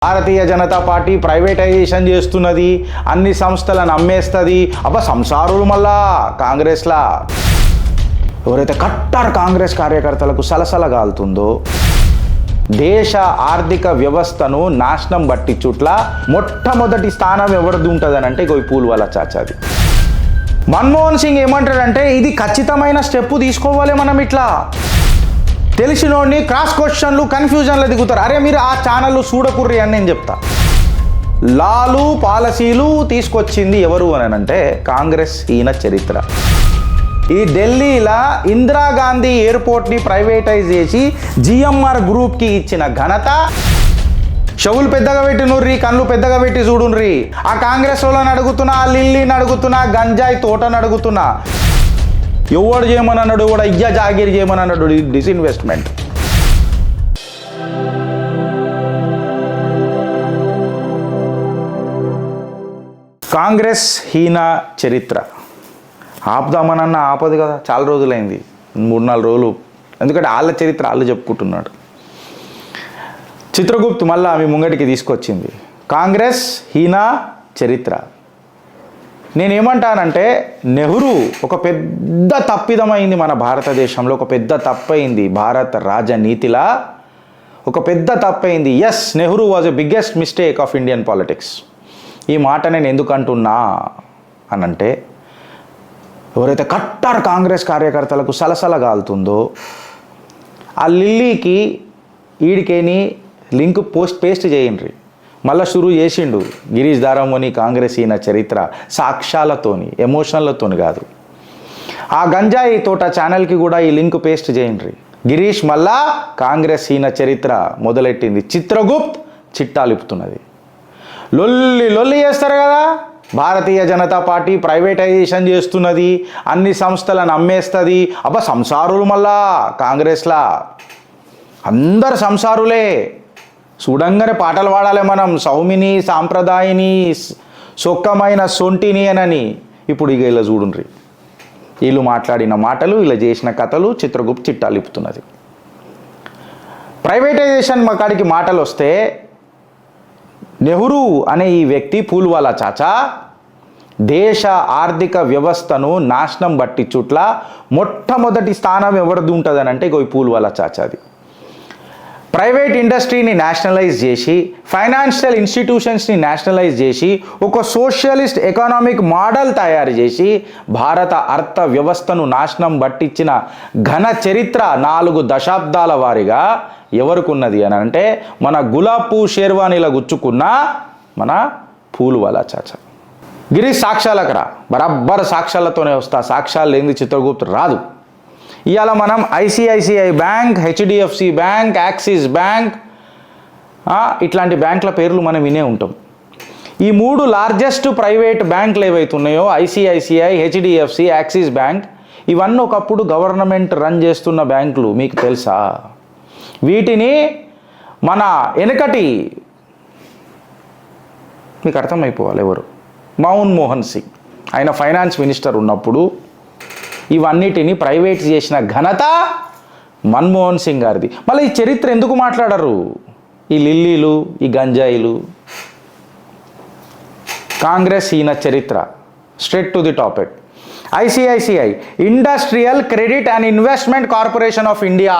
Bharatiya Janata party privatisation చేస్తున్నది, అన్ని సంస్థలను అమ్మేస్తుంది. సంసారులు మళ్ళా కాంగ్రెస్లా ఎవరైతే కట్టర్ కాంగ్రెస్ కార్యకర్తలకు సలసలగాలుతుందో దేశ ఆర్థిక వ్యవస్థను నాశనం బట్టి చుట్ల మొట్టమొదటి స్థానం ఎవరిది ఉంటుందని అంటే ఇగో పూల్వాలా చాచాది. మన్మోహన్ సింగ్ ఏమంటాడంటే ఇది ఖచ్చితమైన స్టెప్ తీసుకోవాలి, మనం ఇట్లా తెలిసినోడిని క్రాస్ క్వశ్చన్లు కన్ఫ్యూజన్లు దిగుతారు. అరే మీరు ఆ ఛానళ్ళు చూడకుర్రి అని నేను చెప్తా. లాలు పాలసీలు తీసుకొచ్చింది ఎవరు అని అంటే కాంగ్రెస్ ఈయన చరిత్ర. ఈ ఢిల్లీలో ఇందిరాగాంధీ ఎయిర్పోర్ట్ని ప్రైవేటైజ్ చేసి జిఎంఆర్ గ్రూప్కి ఇచ్చిన ఘనత. చెవులు పెద్దగా పెట్టి నుర్రి, కళ్ళు పెద్దగా పెట్టి చూడుండ్రి. ఆ కాంగ్రెస్ వాళ్ళని అడుగుతున్నా, ఆ లిల్లీని అడుగుతున్నా, గంజాయి తోటని అడుగుతున్నా. ఎవడు చేయమని అన్నాడు, కూడా అయ్యా జాగిరి చేయమని అన్నాడు. డిస్ఇన్వెస్ట్మెంట్. కాంగ్రెస్ హీన చరిత్ర ఆపుదామనన్న ఆపదు కదా, చాలా రోజులైంది, 3-4 రోజులు. ఎందుకంటే వాళ్ళ చరిత్ర వాళ్ళు చెప్పుకుంటున్నాడు. చిత్రగుప్త్ మళ్ళా మీ ముంగటికి తీసుకొచ్చింది కాంగ్రెస్ హీన చరిత్ర. నేనేమంటానంటే నెహ్రూ ఒక పెద్ద తప్పిదమైంది మన భారతదేశంలో, ఒక పెద్ద తప్పైంది భారత రాజనీతిలా, ఒక పెద్ద తప్పైంది. Yes, Nehru was a biggest mistake of Indian politics. ఈ మాట నేను ఎందుకు అంటున్నా అనంటే ఎవరైతే కట్టర్ కాంగ్రెస్ కార్యకర్తలకు సలసలగాలుతుందో ఆ లిల్లీకి ఈడికేని లింక్ పేస్ట్ చేయండి. మళ్ళా షురూ చేసిండు గిరీష్ దారమోని కాంగ్రెస్ ఈయన చరిత్ర సాక్ష్యాలతోని, ఎమోషన్లతోని కాదు. ఆ గంజాయి తోట ఛానల్కి కూడా ఈ లింక్ పేస్ట్ చేయండి. గిరీష్ మళ్ళా కాంగ్రెస్ ఈయన చరిత్ర మొదలెట్టింది. చిత్రగుప్త్ చిట్టాలిపుతున్నది. లొల్లి చేస్తారు కదా. భారతీయ జనతా పార్టీ ప్రైవేటైజేషన్ చేస్తున్నది, అన్ని సంస్థలను అమ్మేస్తుంది. సంసారులు మళ్ళా కాంగ్రెస్లా అందరు సంసారులే. చూడంగానే పాటలు పాడాలి మనం, సౌమిని సాంప్రదాయని సొక్కమైన సొంటిని అనని. ఇప్పుడు ఇక ఇలా చూడుండ్రి, వీళ్ళు మాట్లాడిన మాటలు, ఇలా చేసిన కథలు చిత్రగుప్త్ చిట్టాలిపుతున్నది. ప్రైవేటైజేషన్ కాడికి మాటలు వస్తే నెహ్రూ అనే ఈ వ్యక్తి పూల్వాలా చాచా దేశ ఆర్థిక వ్యవస్థను నాశనం బట్టి చుట్ల మొట్టమొదటి స్థానం ఎవరిది ఉంటుందని అంటే ఇగో పూల్వాలా చాచాది. ప్రైవేట్ ఇండస్ట్రీని నేషనలైజ్ చేసి, ఫైనాన్షియల్ ఇన్స్టిట్యూషన్స్ని నేషనలైజ్ చేసి, ఒక సోషలిస్ట్ ఎకనామిక్ మోడల్ తయారు చేసి భారత అర్థ వ్యవస్థను నాశనం పట్టించిన ఘన చరిత్ర 4 దశాబ్దాల వారీగా ఎవరికున్నది అని అంటే మన గులాబ్ పువ్వు షేర్వానీల గుచ్చుకున్న మన పూల్వాలా చాచా. గిరీష్ సాక్ష్యాలకు రా, బరాబ్బర్ సాక్ష్యాలతోనే వస్తా. సాక్ష్యాలు లేనిది చిత్రగుప్త్ రాదు. ఇవాళ మనం ICICI bank, HDFC bank, axis bank, ఇట్లాంటి బ్యాంకుల పేర్లు మనం వినే ఉంటాం. ఈ 3 లార్జెస్ట్ ప్రైవేట్ బ్యాంకులు ఏవైతే ఉన్నాయో ఐసిఐసిఐ, హెచ్డిఎఫ్సి, యాక్సిస్ బ్యాంక్, ఇవన్నీ ఒకప్పుడు గవర్నమెంట్ రన్ చేస్తున్న బ్యాంకులు. మీకు తెలుసా? వీటిని మన వెనకటి మీకు అర్థమైపోవాలి ఎవరు, మన్మోహన్ సింగ్, ఆయన ఫైనాన్స్ మినిస్టర్ ఉన్నప్పుడు ఇవన్నిటిని ప్రైవేట్ చేసిన ఘనత మన్మోహన్ సింగ్ గారిది. మళ్ళీ ఈ చరిత్ర ఎందుకు మాట్లాడరు? ఈ లిల్లీలు, ఈ గంజాయిలు. కాంగ్రెస్ ఈయన చరిత్ర. Straight to the topic. ICICI industrial credit and investment corporation of India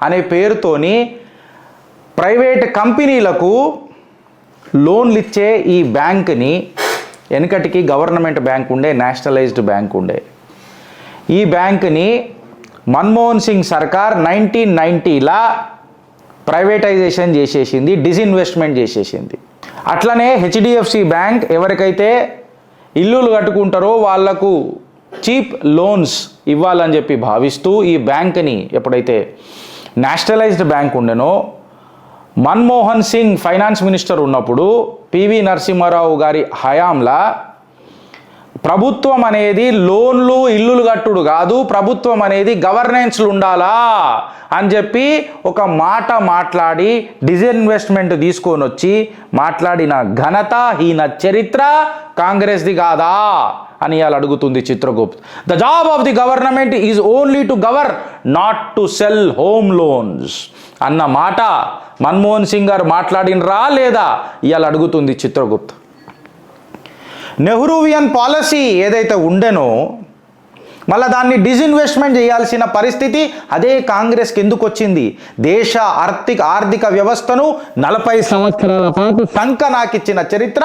అనే పేరుతోని ప్రైవేట్ కంపెనీలకు లోన్లు ఇచ్చే ఈ బ్యాంక్ని, వెనకటికి గవర్నమెంట్ బ్యాంక్ ఉండే, నేషనలైజ్డ్ బ్యాంక్ ఉండే, ఈ బ్యాంక్ని మన్మోహన్ సింగ్ సర్కార్ 1990లా ప్రైవేటైజేషన్ చేసేసింది, డిస్ఇన్వెస్ట్మెంట్ చేసేసింది. అట్లనే హెచ్డిఎఫ్సి బ్యాంక్ ఎవరికైతే ఇల్లులు కట్టుకుంటారో వాళ్లకు చీప్ లోన్స్ ఇవ్వాలని చెప్పి భావిస్తూ ఈ బ్యాంక్ని ఎప్పుడైతే నేషనలైజ్డ్ బ్యాంక్ ఉండెనో, మన్మోహన్ సింగ్ ఫైనాన్స్ మినిస్టర్ ఉన్నప్పుడు పివి నరసింహారావు గారి హయాంలా ప్రభుత్వం అనేది లోన్లు, ఇల్లులు కట్టుడు కాదు, ప్రభుత్వం అనేది గవర్నెన్స్లు ఉండాలా అని చెప్పి ఒక మాట మాట్లాడి డిస్ఇన్వెస్ట్మెంట్ తీసుకొని వచ్చి మాట్లాడిన ఘనత, ఈయన చరిత్ర కాంగ్రెస్ది కాదా అని ఇవాళ అడుగుతుంది Chitragupt. The job of the government is only to govern, not to cell home loans అన్న మాట మన్మోహన్ సింగ్ గారు మాట్లాడినరా లేదా ఇవాళ అడుగుతుంది చిత్రగుప్త్. నెహ్రూవియన్ పాలసీ ఏదైతే ఉండేనో మళ్ళీ దాన్ని డిజిన్వెస్ట్మెంట్ చేయాల్సిన పరిస్థితి అదే కాంగ్రెస్కి ఎందుకు వచ్చింది? దేశ ఆర్థిక వ్యవస్థను 40 సంవత్సరాల పాటు సంకనాకిచ్చిన చరిత్ర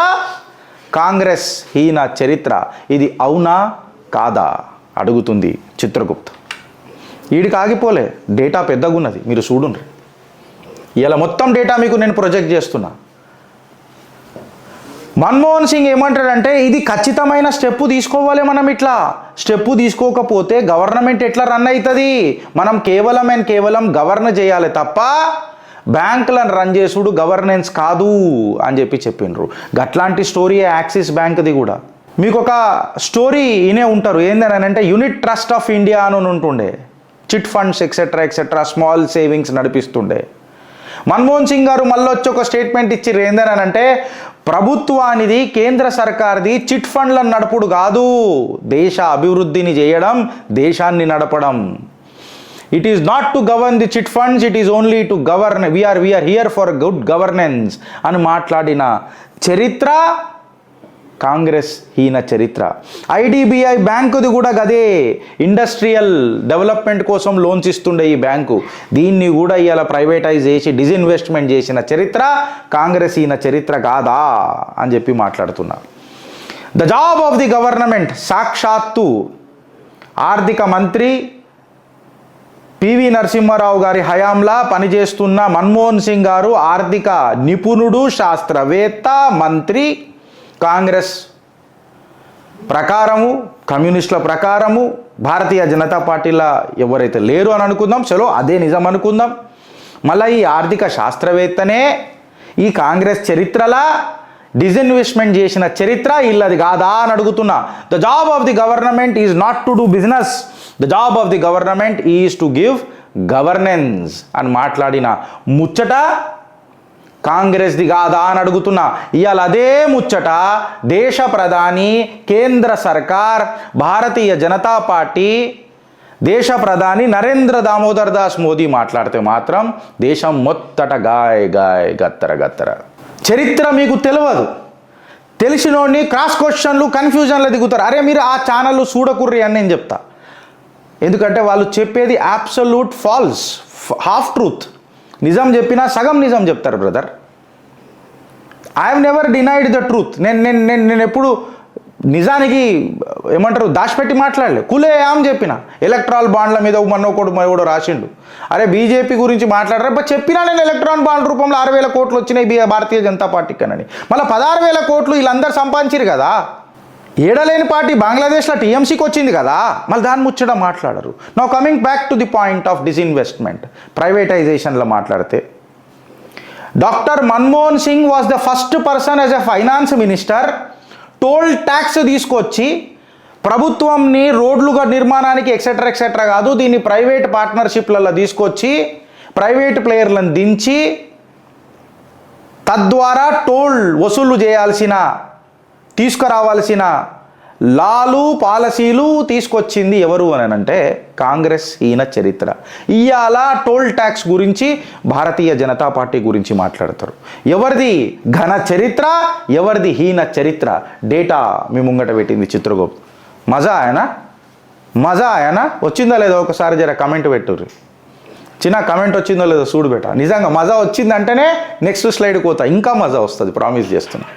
కాంగ్రెస్ హీన చరిత్ర. ఇది అవునా కాదా అడుగుతుంది చిత్రగుప్త్. వీడికి ఆగిపోలే, డేటా పెద్దగున్నది, మీరు చూడండి. ఇలా మొత్తం డేటా మీకు నేను ప్రొజెక్ట్ చేస్తున్నా. మన్మోహన్ సింగ్ ఏమంటాడంటే ఇది ఖచ్చితమైన స్టెప్పు తీసుకోవాలి. మనం ఇట్లా స్టెప్పు తీసుకోకపోతే గవర్నమెంట్ ఎట్లా రన్ అవుతుంది? మనం కేవలం గవర్న చేయాలి తప్ప బ్యాంకులను రన్ చేసుడు గవర్నెన్స్ కాదు అని చెప్పిండ్రు. గట్లాంటి స్టోరీ యాక్సిస్ బ్యాంక్ది కూడా. మీకు ఒక స్టోరీ ఇనే ఉంటారు, ఏందని అంటే యూనిట్ ట్రస్ట్ ఆఫ్ ఇండియా అని ఉంటుండే, chit funds etcetera small savings నడిపిస్తుండే. మన్మోహన్ సింగ్ గారు మళ్ళీ వచ్చి ఒక స్టేట్మెంట్ ఇచ్చిర్రు, ఏందని అంటే ప్రభుత్వానిది కేంద్ర సర్కార్ది చిట్ ఫండ్లను నడుపుడు కాదు, దేశ అభివృద్ధిని చేయడం, దేశాన్ని నడపడం. It is not to govern the chit funds, it is only to govern, we are here for good governance అని మాట్లాడిన చరిత్ర కాంగ్రెస్ హీన చరిత్ర. ఐడిబిఐ బ్యాంకుది కూడా గదే, ఇండస్ట్రియల్ డెవలప్మెంట్ కోసం లోన్స్ ఇస్తుండే ఈ బ్యాంకు. దీన్ని కూడా ఇవాళ ప్రైవేటైజ్ చేసి డిజిన్వెస్ట్మెంట్ చేసిన చరిత్ర కాంగ్రెస్ హీన చరిత్ర కాదా అని మాట్లాడుతున్నా. The job of the government, సాక్షాత్తు ఆర్థిక మంత్రి పివి నరసింహారావు గారి హయాంలా పనిచేస్తున్న మన్మోహన్ సింగ్ గారు ఆర్థిక నిపుణుడు, శాస్త్రవేత్త, మంత్రి. కాంగ్రెస్ ప్రకారము, కమ్యూనిస్టుల ప్రకారము, భారతీయ జనతా పార్టీలో ఎవరైతే లేరు అని అనుకుందాం, చలో అదే నిజం అనుకుందాం. మళ్ళీ ఈ ఆర్థిక శాస్త్రవేత్తనే ఈ కాంగ్రెస్ చరిత్రలా డిజిన్వెస్ట్మెంట్ చేసిన చరిత్ర ఇల్లది కాదా అని అడుగుతున్నా. The job of the government is not to do business, the job of the government is to give governance అని మాట్లాడిన ముచ్చట కాంగ్రెస్ది కాదా అని అడుగుతున్నా. ఇవాళ అదే ముచ్చట దేశ ప్రధాని, కేంద్ర సర్కార్, భారతీయ జనతా పార్టీ, దేశ ప్రధాని నరేంద్ర దామోదర్ దాస్ మోదీ మాట్లాడితే మాత్రం దేశం మొత్తట గత్తర. చరిత్ర మీకు తెలియదు, తెలిసినోడిని క్రాస్ క్వశ్చన్లు, కన్ఫ్యూజన్లు దిగుతారు. అరే మీరు ఆ ఛానళ్ళు చూడకుర్రి అని నేను చెప్తా. ఎందుకంటే వాళ్ళు చెప్పేది అబ్సల్యూట్ ఫాల్స్, హాఫ్ ట్రూత్. నిజం చెప్పినా సగం నిజం చెప్తారు brother. I have never denied the truth. నేను ఎప్పుడు నిజానికి ఏమంటారు దాచిపెట్టి మాట్లాడలే, కులేయాం చెప్పిన. ఎలక్ట్రాల్ బాండ్ల మీద మనోడు రాసిండు, అరే బీజేపీ గురించి మాట్లాడారు, చెప్పినా నేను ఎలక్ట్రాన్ బాండ్ రూపంలో 6,000 కోట్లు వచ్చినాయి భారతీయ జనతా పార్టీకి అని. మళ్ళీ 16,000 కోట్లు వీళ్ళందరూ సంపాదించారు కదా. ఏడలేని పార్టీ బంగ్లాదేశ్లో టీఎంసీకి వచ్చింది కదా, మళ్ళీ దాన్ని ముచ్చట మాట్లాడరు. Now coming back to the point of disinvestment, ప్రైవేటైజేషన్లో మాట్లాడితే doctor Manmohan Singh was the first person as a finance minister toll tax తీసుకొచ్చి ప్రభుత్వంని రోడ్లుగా నిర్మాణానికి ఎక్సెట్రా కాదు, దీన్ని ప్రైవేట్ పార్ట్నర్షిప్లలో తీసుకొచ్చి ప్రైవేట్ ప్లేయర్లను దించి తద్వారా టోల్ వసూలు చేయాల్సిన, తీసుకురావాల్సిన లాలు పాలసీలు తీసుకొచ్చింది ఎవరు అని అంటే కాంగ్రెస్ హీన చరిత్ర. ఇవాళ టోల్ ట్యాక్స్ గురించి భారతీయ జనతా పార్టీ గురించి మాట్లాడతారు. ఎవరిది ఘన చరిత్ర, ఎవరిది హీన చరిత్ర? డేటా మీ ముంగట పెట్టింది చిత్రగుప్త్. మజా ఆయనా వచ్చిందా లేదో ఒకసారి జర కమెంట్ పెట్టుర్రి. చిన్న కమెంట్ వచ్చిందో లేదో చూడు బేట. నిజంగా మజా వచ్చిందంటేనే నెక్స్ట్ స్లైడ్కి పోతా, ఇంకా మజా వస్తుంది, ప్రామిస్ చేస్తున్నా.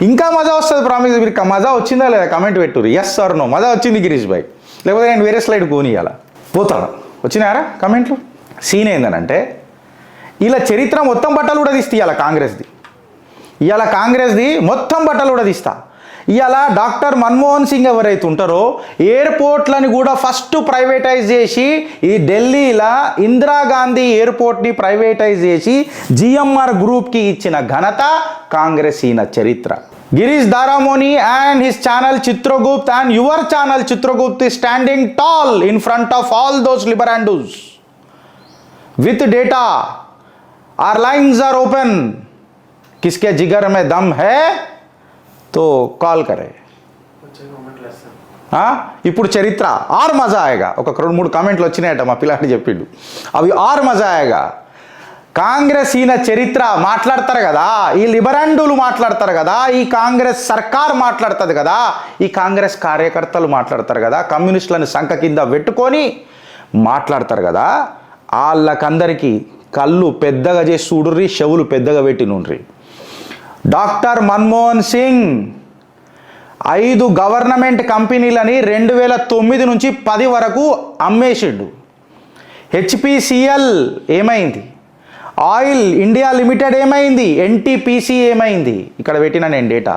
ఇంకా మజా వస్తుంది ప్రామిస్. మీరు మజా వచ్చిందా లేదా కమెంట్ పెట్టుర్రి, ఎస్ ఆర్ నో. మజా వచ్చింది గిరీష్ భాయ్, లేకపోతే నేను వేరే స్లైడ్ పోనీయాల పోతాను. వచ్చినారా కమెంట్లు? సీన్ ఏందనంటే ఇలా చరిత్ర మొత్తం బట్టలు కూడా తీస్తే ఇవాళ కాంగ్రెస్ది మొత్తం బట్టలు కూడా తీస్తా. ఇవాళ డాక్టర్ మన్మోహన్ సింగ్ ఎవరైతే ఉంటారో ఎయిర్పోర్ట్లని కూడా ఫస్ట్ ప్రైవేటైజ్ చేసి, ఈ ఢిల్లీలో ఇందిరాగాంధీ ఎయిర్పోర్ట్ని ప్రైవేటైజ్ చేసి జిఎంఆర్ గ్రూప్కి ఇచ్చిన ఘనత కాంగ్రెస్ ఈయన చరిత్ర. Girish దారామోని and his channel Chitragupta and your channel Chitragupta is standing tall in front of all those liberandus with data. Our lines are open. किसके जिगर में दम है तो कॉल करें. ఇప్పుడు చరిత్ర ఆర్ మజా ఆయగా. ఒక 2-3 కామెంట్లు వచ్చినాయట, మా పిల్లాడి చెప్పిండు. అవి ఆర్ మజా ఆయగా. కాంగ్రెస్ ఈయన చరిత్ర మాట్లాడతారు కదా, ఈ లిబరండులు మాట్లాడతారు కదా, ఈ కాంగ్రెస్ సర్కార్ మాట్లాడుతుంది కదా, ఈ కాంగ్రెస్ కార్యకర్తలు మాట్లాడతారు కదా, కమ్యూనిస్టులను సంఖ కింద పెట్టుకొని మాట్లాడతారు కదా, వాళ్ళకందరికీ కళ్ళు పెద్దగా చేసి చూడుర్రి, చెవులు పెద్దగా పెట్టి నుండ్రి. డాక్టర్ మన్మోహన్ సింగ్ 5 గవర్నమెంట్ కంపెనీలని 2009 నుంచి 10 వరకు అమ్మేసిండు. హెచ్పిసిఎల్ ఏమైంది, ఆయిల్ ఇండియా లిమిటెడ్ ఏమైంది, ఎన్టీపీసీ ఏమైంది, ఇక్కడ పెట్టిన నేను data.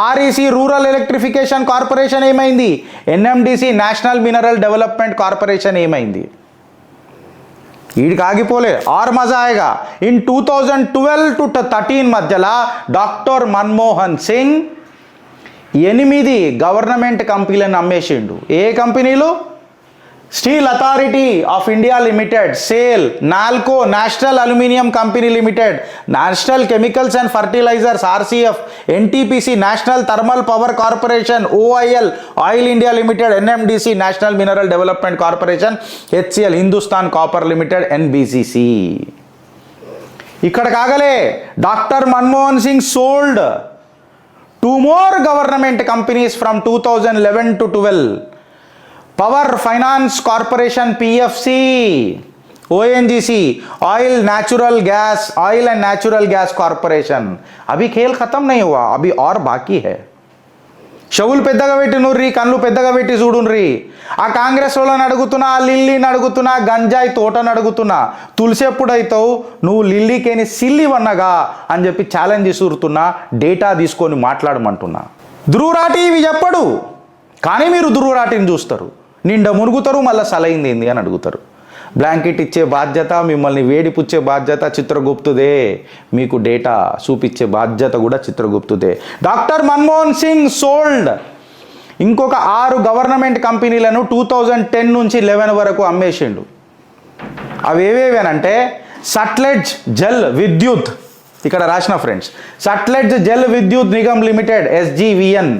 REC rural electrification corporation ఏమైంది, NMDC national mineral development corporation ఏమైంది. వీడికి ఆగిపోలే, ఆర్ మజా ఆయగా. ఇన్ 2012 to 13 మధ్యలో డాక్టర్ మన్మోహన్ సింగ్ 8 గవర్నమెంట్ కంపెనీలను అమ్మేసిండు. ఏ కంపెనీలు? Steel authority of India limited, SAIL, NALCO national aluminium company limited, national chemicals and fertilizers RCF, NTPC national thermal power corporation, OIL oil India limited, NMDC national mineral development corporation, HCL Hindustan copper limited, NBCC. ఇక్కడ కాగలే, doctor Manmohan Singh sold 2 more government companies from 2011 to 12. Power finance corporation PFC, ONGC oil and natural gas corporation. అవి ఖేల్ ఖతం नहीं हुआ, అవి और బాకీ है. చెవులు పెద్దగా పెట్టి నుర్రి, కళ్ళు పెద్దగా పెట్టి చూడుండ్రి. ఆ కాంగ్రెస్ వాళ్ళని అడుగుతున్నా, లిల్లీని అడుగుతున్నా, గంజాయి తోటని అడుగుతున్నా, తులసి ఎప్పుడైతావు నువ్వు లిల్లీకేని సిల్లి వన్నగా అని చెప్పి ఛాలెంజ్ ఇసురుతున్నా, డేటా తీసుకొని మాట్లాడమంటున్నా. దురురాటి ఇవి చెప్పడు, కానీ మీరు దురురాటిని చూస్తారు, నిండా మునుగుతారు, మళ్ళీ సలైంది ఏంది అని అడుగుతారు. బ్లాంకెట్ ఇచ్చే బాధ్యత, మిమ్మల్ని వేడిపుచ్చే బాధ్యత చిత్రగుప్తుదే, మీకు డేటా చూపించే బాధ్యత కూడా చిత్రగుప్తుదే. డాక్టర్ మన్మోహన్ సింగ్ సోల్డ్ ఇంకొక 6 గవర్నమెంట్ కంపెనీలను 2010 నుంచి 11 వరకు అమ్మేసిండు. అవి ఏవేవేనంటే సట్లెజ్ జల్ విద్యుత్, ఇక్కడ రాసిన friends, Sutlej Jal Vidyut Nigam limited SJVN,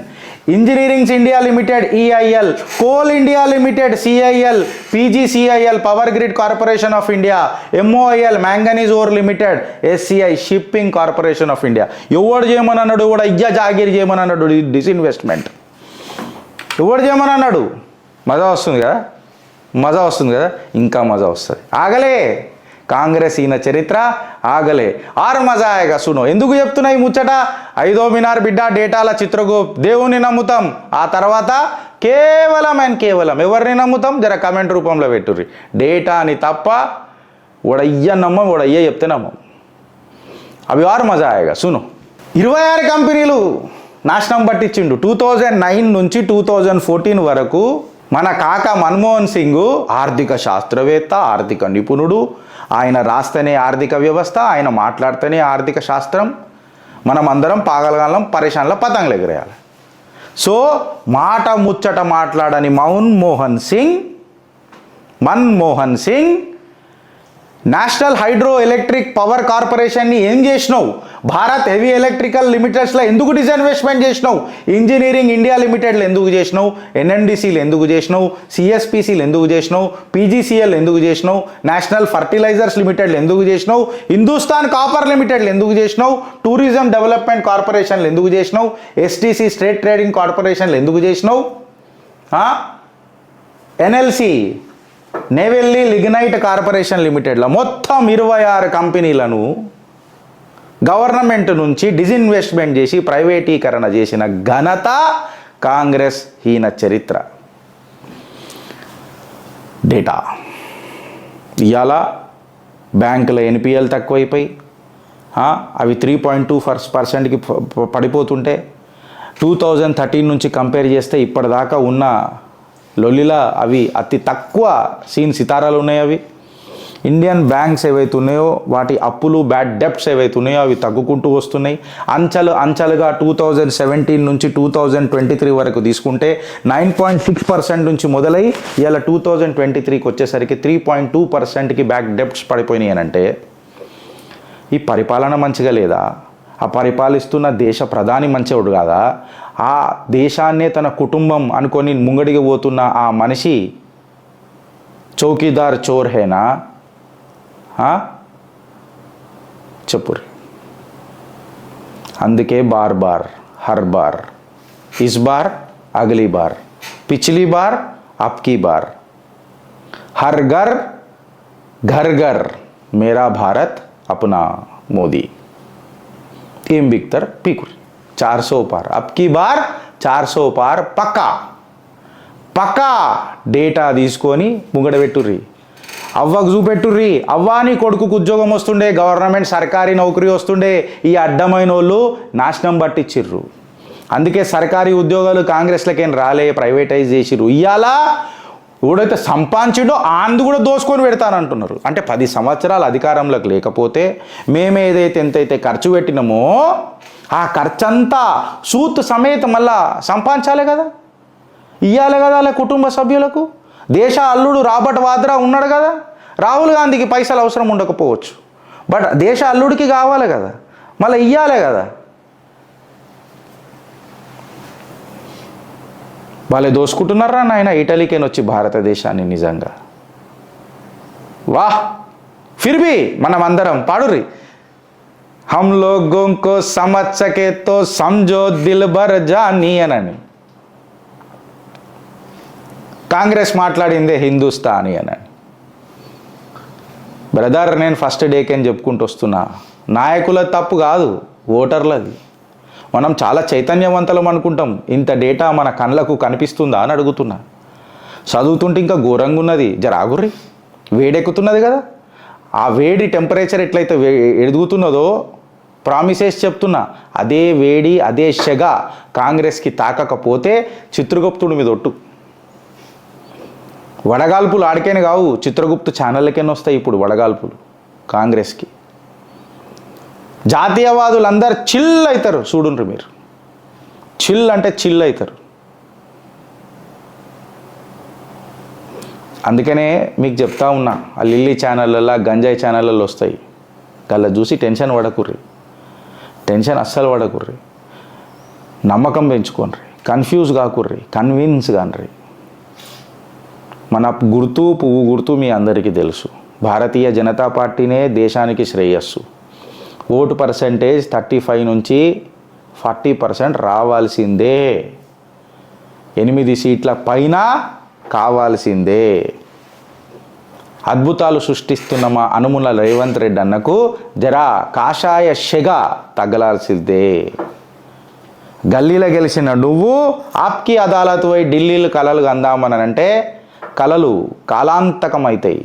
engineerings India limited EIL, coal India limited CIL, PGCIL power grid corporation of India, MOIL manganese ore limited, SCI shipping corporation of India. ఎవడు చేయమని అన్నాడు, కూడా అయ్యా జాగిరి చేయమని అన్నాడు, డిస్ఇన్వెస్ట్మెంట్ ఎవడు చేయమని అన్నాడు. మజా వస్తుంది కదా, ఇంకా మజా వస్తుంది. ఆగలే కాంగ్రెస్ ఈయన చరిత్ర, ఆగలే ఆర్ మజా ఆయగా. సునో ఎందుకు చెప్తున్నాయి ముచ్చట, 5వ మినార్ బిడ్డ డేటాల చిత్రగుప్త్, దేవుని నమ్ముతాం, ఆ తర్వాత కేవలం ఎవరిని నమ్ముతాం, జర కమెంట్ రూపంలో పెట్టుర్రి. డేటాని తప్ప ఓడయ్య నమ్మం, ఓడయ్య చెప్తే నమ్మం. అవి ఆర్ మజా ఆయగా. సును 26 కంపెనీలు నాశనం పట్టించిండు. 2009 నుంచి 2014 వరకు మన కాక మన్మోహన్ సింగ్ ఆర్థిక శాస్త్రవేత్త, ఆర్థిక నిపుణుడు. ఆయన రాస్తేనే ఆర్థిక వ్యవస్థ, ఆయన మాట్లాడితేనే ఆర్థిక శాస్త్రం. మనం అందరం పాగలగాలం పరేషాన్ల పతంగులు ఎగిరేయాలి. సో మాట ముచ్చట మాట్లాడని Manmohan Singh national hydro electric power కార్పొరేషన్ని ఏం చేసినావు, భారత్ హెవీ ఎలక్ట్రికల్ లిమిటెడ్స్లో ఎందుకు డిస్ఇన్వెస్ట్మెంట్ చేసినావు, ఇంజనీరింగ్ ఇండియా లిమిటెడ్లు ఎందుకు చేసినావు, ఎన్ఎండిసిలు ఎందుకు చేసినావు, సిఎస్పిసిలు ఎందుకు చేసినావు, పీజీసీఎల్ ఎందుకు చేసినావు, నేషనల్ ఫర్టిలైజర్స్ లిమిటెడ్లు ఎందుకు చేసినావు, హిందుస్థాన్ కాపర్ లిమిటెడ్లు ఎందుకు చేసినావు, టూరిజం డెవలప్మెంట్ కార్పొరేషన్లు ఎందుకు చేసినావు, ఎస్టీసీ స్ట్రేట్ ట్రేడింగ్ కార్పొరేషన్లు ఎందుకు చేసినావు, ఎన్ఎల్సి నెవెల్లీ లిగ్నైట్ కార్పొరేషన్ లిమిటెడ్లో మొత్తం 26 కంపెనీలను గవర్నమెంట్ నుంచి డిస్ఇన్వెస్ట్మెంట్ చేసి ప్రైవేటీకరణ చేసిన ఘనత కాంగ్రెస్ హీన చరిత్ర. డేటా ఇవాళ బ్యాంకుల ఎన్పిఎల్ తక్కువైపోయి అవి 3.2% పడిపోతుంటే 2013 నుంచి కంపేర్ చేస్తే ఇప్పటిదాకా ఉన్న లొల్లిలా అవి అతి తక్కువ సితారాలు ఉన్నాయి. అవి ఇండియన్ బ్యాంక్స్ ఏవైతే ఉన్నాయో వాటి అప్పులు, బ్యాడ్ డెప్ట్స్ ఏవైతే ఉన్నాయో అవి తగ్గుకుంటూ వస్తున్నాయి. అంచెలుగా 2017 నుంచి 2023 వరకు తీసుకుంటే 9.6% నుంచి మొదలై ఇలా 2023కి వచ్చేసరికి 3.2%కి బ్యాక్ డెప్ట్స్ పడిపోయినాయి. అని అంటే ఈ పరిపాలన మంచిగా లేదా, ఆ పరిపాలిస్తున్న దేశ ప్రధాని మంచివాడు కాదా? ఆ దేశాన్నే తన కుటుంబం అనుకొని ముంగడికి పోతున్న ఆ మనిషి చౌకీదార్ చోర్ హేనా? చెప్పురి. అందుకే బార్ బార్ హర్ బార్, ఇస్ బార్ అగలీ బార్, పిछली బార్ అప్కీ బార్, హర్ ఘర్ ఘర్ ఘర్ మేరా భారత్ అప్నా మోదీ. ఏం బిక్తారు పీకురి. 400 పార్, అప్కీ బార్ 400 పార్ పక్కా పక్కా డేటా తీసుకొని ముంగడ పెట్టుర్రి, అవ్వకు చూపెట్టుర్రి. అవ్వాని కొడుకుకు ఉద్యోగం వస్తుండే, గవర్నమెంట్ సర్కారీ నౌకరీ వస్తుండే, ఈ అడ్డమైన వాళ్ళు నాశనం పట్టించిర్రు. అందుకే సర్కారీ ఉద్యోగాలు కాంగ్రెస్లకేం రాలే, ప్రైవేటైజ్ చేసిర్రు. ఇవాళ ఎవడైతే సంపాదించిండో ఆందు కూడా దోసుకొని పెడతానంటున్నారు. అంటే 10 సంవత్సరాలు అధికారంలోకి లేకపోతే మేము ఎంతైతే ఖర్చు పెట్టినామో ఆ ఖర్చంతా సూత్ సమేత మళ్ళా సంపాదించాలి కదా, ఇవ్వాలి కదా అలా కుటుంబ సభ్యులకు. దేశ అల్లుడు రాబర్ట్ వాద్రా ఉన్నాడు కదా, రాహుల్ గాంధీకి పైసలు అవసరం ఉండకపోవచ్చు, బట్ దేశ అల్లుడికి కావాలి కదా, మళ్ళీ ఇవ్వాలి కదా. వాళ్ళే దోసుకుంటున్నారా నాయన ఇటలీకేని వచ్చి భారతదేశాన్ని. నిజంగా వాహ్. ఫిర్ భీ మనం అందరం పాడుర్రి. హమ్ లోగోం కో సమజ్ సకే తో సమజో దిల్ భర్ జానీ అని కాంగ్రెస్ మాట్లాడిందే హిందుస్థానీ అని. బ్రదర్, నేను ఫస్ట్ డేకేని చెప్పుకుంటూ వస్తున్నా, నాయకుల తప్పు కాదు, ఓటర్లది. మనం చాలా చైతన్యవంతులం అనుకుంటాం, ఇంత డేటా మన కళ్ళకు కనిపిస్తుందా అని అడుగుతున్నా. చదువుతుంటే ఇంకా ఘోరంగా ఉన్నది, జరాగుర్రి. వేడెక్కుతున్నది కదా, ఆ వేడి టెంపరేచర్ ఎట్లయితే ఎదుగుతున్నదో ప్రామిసెస్ చెప్తున్నా, అదే వేడి అదే సెగ కాంగ్రెస్కి తాకకపోతే చిత్రగుప్తుడి మీద ఒట్టు. వడగాల్పులు ఆడికేనే కావు, చిత్రగుప్తు ఛానళ్ళకేనే వస్తాయి ఇప్పుడు వడగాల్పులు కాంగ్రెస్కి. జాతీయవాదులందరూ చిల్ అవుతారు చూడుండ్రు మీరు. చిల్ అంటే చిల్ అవుతారు. అందుకనే మీకు చెప్తా ఉన్నా, ఆ లిల్లీ ఛానళ్ళల్లో గంజాయి ఛానళ్ళల్లో వస్తాయి, గల్లా చూసి టెన్షన్ పడకుర్రి, టెన్షన్ అస్సలు పడకుర్రి, నమ్మకం పెంచుకోండి, కన్ఫ్యూజ్ కాకుర్రి, కన్విన్స్ కాన్రి. మన గుర్తు పువ్వు గుర్తు మీ అందరికీ తెలుసు, భారతీయ జనతా పార్టీనే దేశానికి శ్రేయస్సు. ఓటు పర్సంటేజ్ 35 నుంచి 40% రావాల్సిందే, 8 సీట్ల పైన కావాల్సిందే. అద్భుతాలు సృష్టిస్తున్న మా అనుముల రేవంత్ రెడ్డి అన్నకు జరా కాషాయ షెగ తగలాల్సిందే. గల్లీలో గెలిచిన నువ్వు ఆప్కి అదాలత్ పోయి ఢిల్లీలు కలలు అందామనంటే కలలు కాలాంతకమవుతాయి.